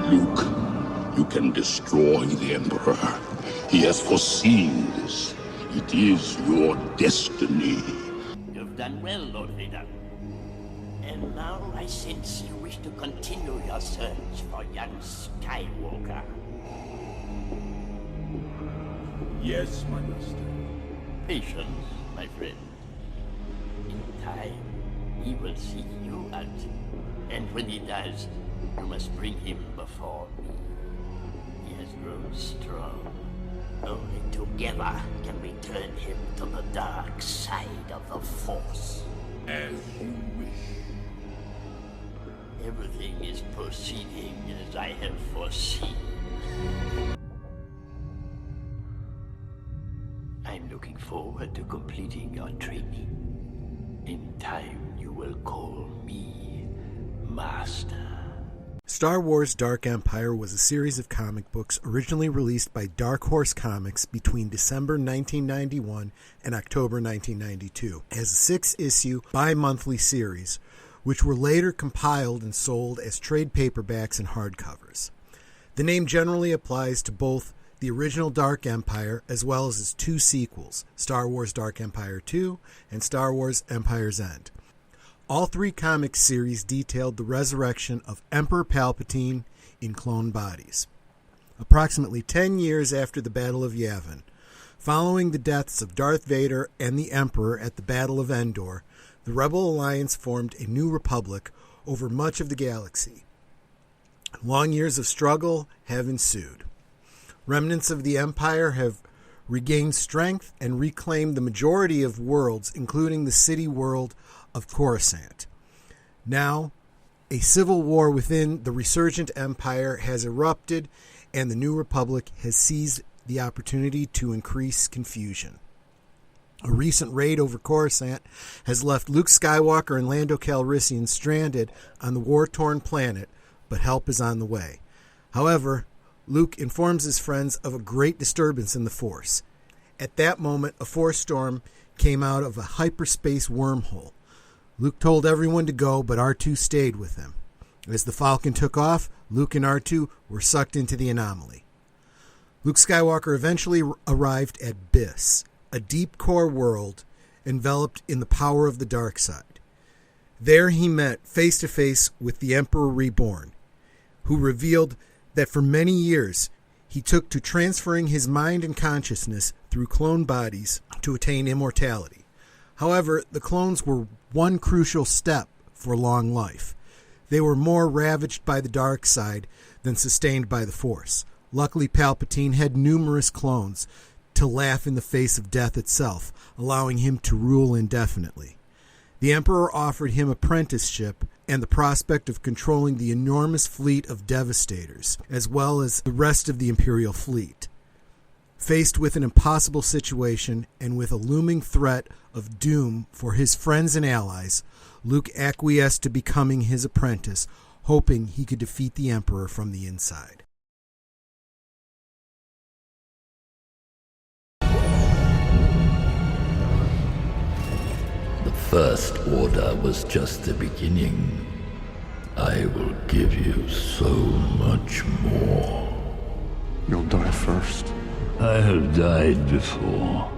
Luke, you can destroy the Emperor. He has foreseen this. It is your destiny. You've done well, Lord Vader. And now I sense you wish to continue your search for young Skywalker. Yes, my master. Patience, my friend. In time, he will seek you out. And when he does, you must bring him before me. He has grown strong. Only together can we turn him to the dark side of the Force. As you wish. Everything is proceeding as I have foreseen. I'm looking forward to completing your training. In time, you will call me Master. Star Wars Dark Empire was a series of comic books originally released by Dark Horse Comics between December 1991 and October 1992 as a 6-issue bi-monthly series, which were later compiled and sold as trade paperbacks and hardcovers. The name generally applies to both the original Dark Empire as well as its two sequels, Star Wars Dark Empire 2 and Star Wars Empire's End. All three comic series detailed the resurrection of Emperor Palpatine in clone bodies. Approximately 10 years after the Battle of Yavin, following the deaths of Darth Vader and the Emperor at the Battle of Endor, the Rebel Alliance formed a new republic over much of the galaxy. Long years of struggle have ensued. Remnants of the Empire have regained strength and reclaimed the majority of worlds, including the city world of Coruscant. Now, a civil war within the resurgent Empire has erupted, and the New Republic has seized the opportunity to increase confusion. A recent raid over Coruscant has left Luke Skywalker and Lando Calrissian stranded on the war-torn planet, but help is on the way. However, Luke informs his friends of a great disturbance in the Force. At that moment, a Force storm came out of a hyperspace wormhole. Luke told everyone to go, but R2 stayed with him. As the Falcon took off, Luke and R2 were sucked into the anomaly. Luke Skywalker eventually arrived at Biss, a deep core world enveloped in the power of the dark side. There he met face-to-face with the Emperor Reborn, who revealed that for many years he took to transferring his mind and consciousness through clone bodies to attain immortality. However, the clones were one crucial step for long life. They were more ravaged by the dark side than sustained by the Force. Luckily, Palpatine had numerous clones to laugh in the face of death itself, allowing him to rule indefinitely. The Emperor offered him apprenticeship and the prospect of controlling the enormous fleet of Devastators, as well as the rest of the Imperial fleet. Faced with an impossible situation and with a looming threat of doom for his friends and allies, Luke acquiesced to becoming his apprentice, hoping he could defeat the Emperor from the inside. The First Order was just the beginning. I will give you so much more. You'll die first. I have died before.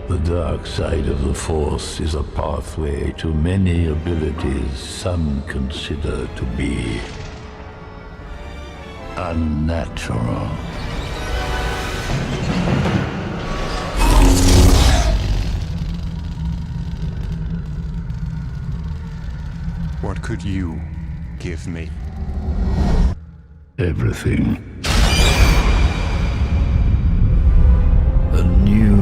The dark side of the Force is a pathway to many abilities some consider to be unnatural. What could you give me? Everything. A new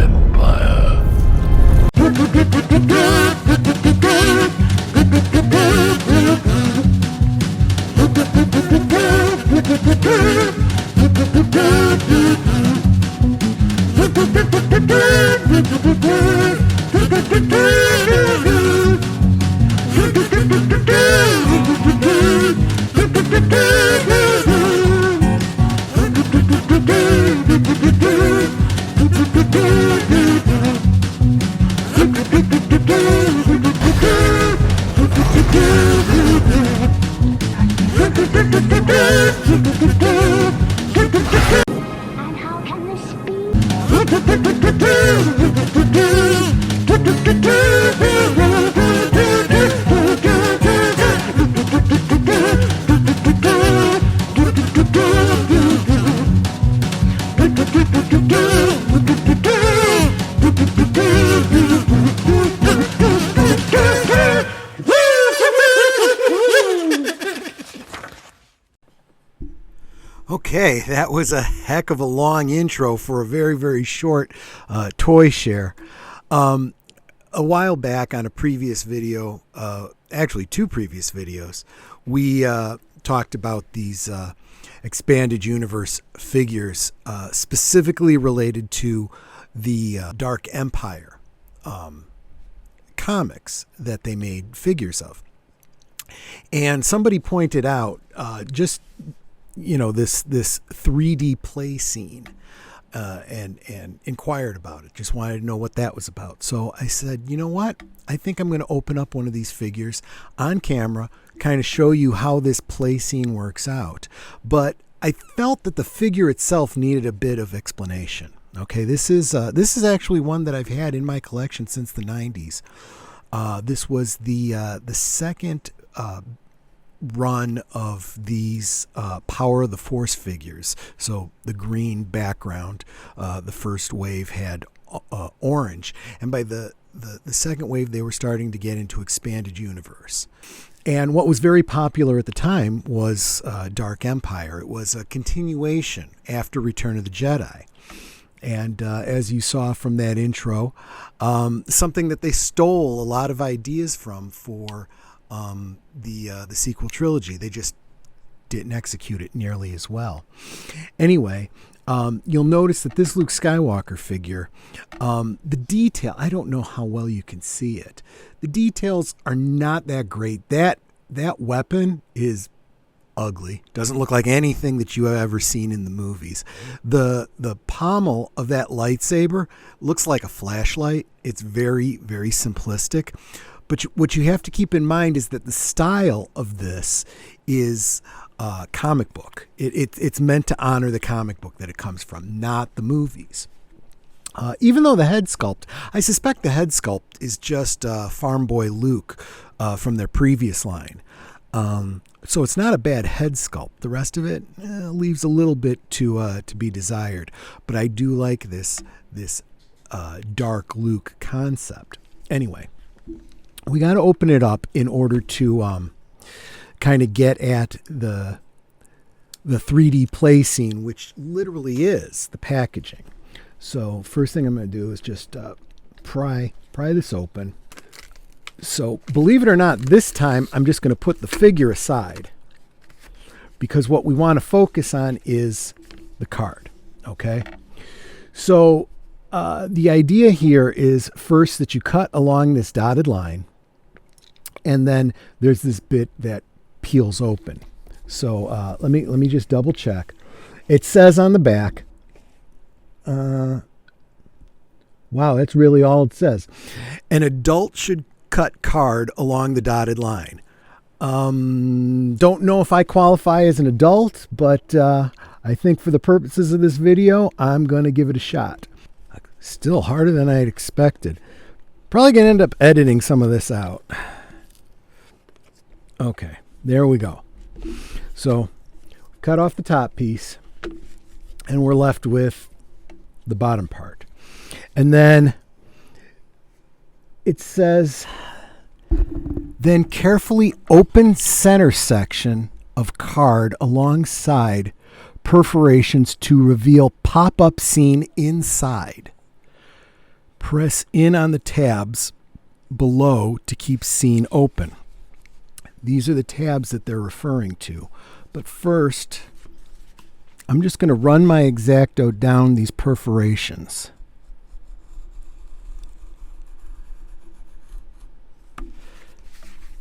empire. Okay, that was a heck of a long intro for a very, very short toy share. A while back on a previous video, actually 2 previous videos, we talked about these expanded universe figures specifically related to the Dark Empire comics that they made figures of. And somebody pointed out this 3D play scene and inquired about it. Just wanted to know what that was about. So I said, you know what? I think I'm going to open up one of these figures on camera, kind of show you how this play scene works out. But I felt that the figure itself needed a bit of explanation. Okay, this is actually one that I've had in my collection since the 90s. This was the second run of these Power of the Force figures. So the green background, the first wave had orange, and by the second wave they were starting to get into expanded universe. And what was very popular at the time was Dark Empire. It was a continuation after Return of the Jedi. And as you saw from that intro, something that they stole a lot of ideas from for the sequel trilogy. They just didn't execute it nearly as well. Anyway, you'll notice that this Luke Skywalker figure, the detail, I don't know how well you can see it. The details are not that great. That weapon is ugly. Doesn't look like anything that you have ever seen in the movies. The pommel of that lightsaber looks like a flashlight. It's very, very simplistic. But what you have to keep in mind is that the style of this is comic book. It's meant to honor the comic book that it comes from, not the movies. Even though the head sculpt, I suspect the head sculpt is just Farm Boy Luke from their previous line. So it's not a bad head sculpt. The rest of it leaves a little bit to be desired. But I do like this Dark Luke concept. Anyway, we got to open it up in order to kind of get at the 3D play scene, which literally is the packaging. So first thing I'm going to do is just pry this open. So believe it or not, this time I'm just going to put the figure aside because what we want to focus on is the card. Okay. So the idea here is first that you cut along this dotted line, and then there's this bit that peels open. So let me just double check. It says on the back, wow, that's really all it says. An adult should cut card along the dotted line. Don't know if I qualify as an adult, but I think for the purposes of this video, I'm going to give it a shot. Still harder than I had expected. Probably going to end up editing some of this out. Okay, there we go. So cut off the top piece, and we're left with the bottom part. And then it says, then carefully open center section of card alongside perforations to reveal pop-up scene inside. Press in on the tabs below to keep scene open. These are the tabs that they're referring to. But first, I'm just going to run my X-Acto down these perforations.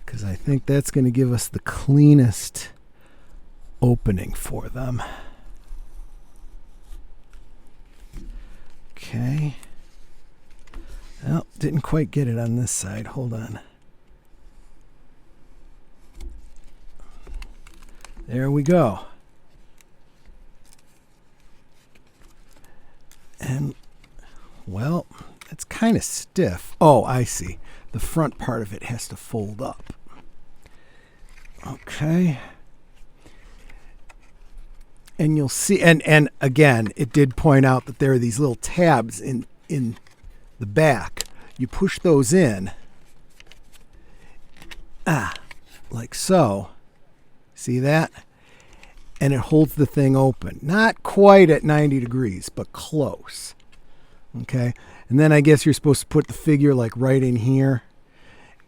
Because I think that's going to give us the cleanest opening for them. Okay. Well, didn't quite get it on this side. Hold on. There we go. And, well, it's kind of stiff. Oh, I see. The front part of it has to fold up. Okay. And you'll see, and again, it did point out that there are these little tabs in the back. You push those in. Like so. See that? and it holds the thing open. Not quite at 90 degrees, but close. Okay, and then I guess you're supposed to put the figure like right in here.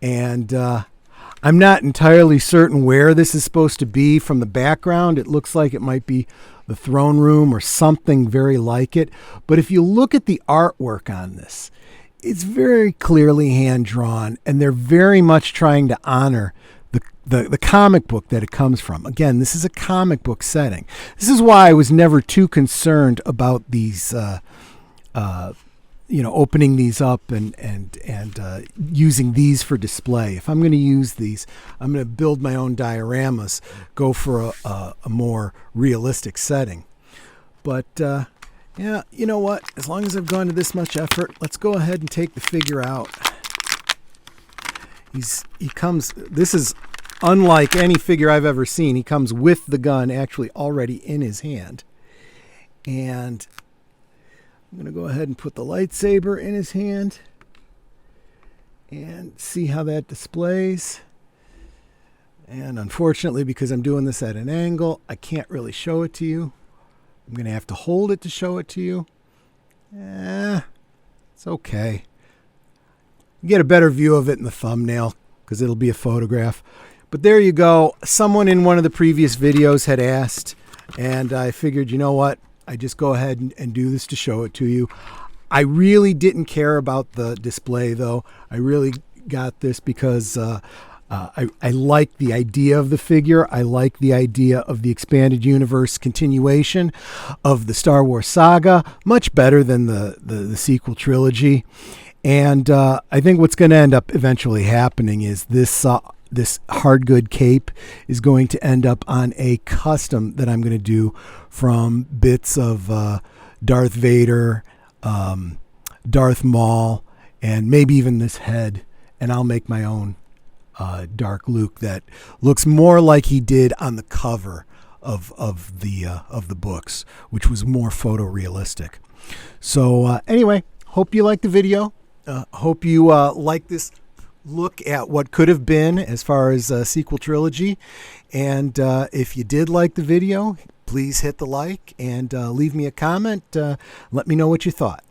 And I'm not entirely certain where this is supposed to be from the background. It looks like it might be the throne room or something very like it. But if you look at the artwork on this, it's very clearly hand-drawn, and they're very much trying to honor the comic book that it comes from. Again, this is a comic book setting. This is why I was never too concerned about these opening these up and using these for display. If I'm going to use these, I'm going to build my own dioramas, go for a more realistic setting. But yeah, you know what? As long as I've gone to this much effort, let's go ahead and take the figure out. He comes. This is unlike any figure I've ever seen. He comes with the gun actually already in his hand, and I'm going to go ahead and put the lightsaber in his hand and see how that displays. And unfortunately, because I'm doing this at an angle, I can't really show it to you. I'm going to have to hold it to show it to you. It's okay. You get a better view of it in the thumbnail because it'll be a photograph. But there you go. Someone in one of the previous videos had asked, and I figured, you know what? I just go ahead and do this to show it to you. I really didn't care about the display, though. I really got this because I like the idea of the figure. I like the idea of the expanded universe continuation of the Star Wars saga, much better than the sequel trilogy. And I think what's going to end up eventually happening is this hard good cape is going to end up on a custom that I'm going to do from bits of Darth Vader, Darth Maul, and maybe even this head, and I'll make my own Dark Luke that looks more like he did on the cover of the books, which was more photorealistic. So anyway, hope you liked the video. Hope you like this look at what could have been as far as sequel trilogy. And if you did like the video, please hit the like and leave me a comment. Let me know what you thought.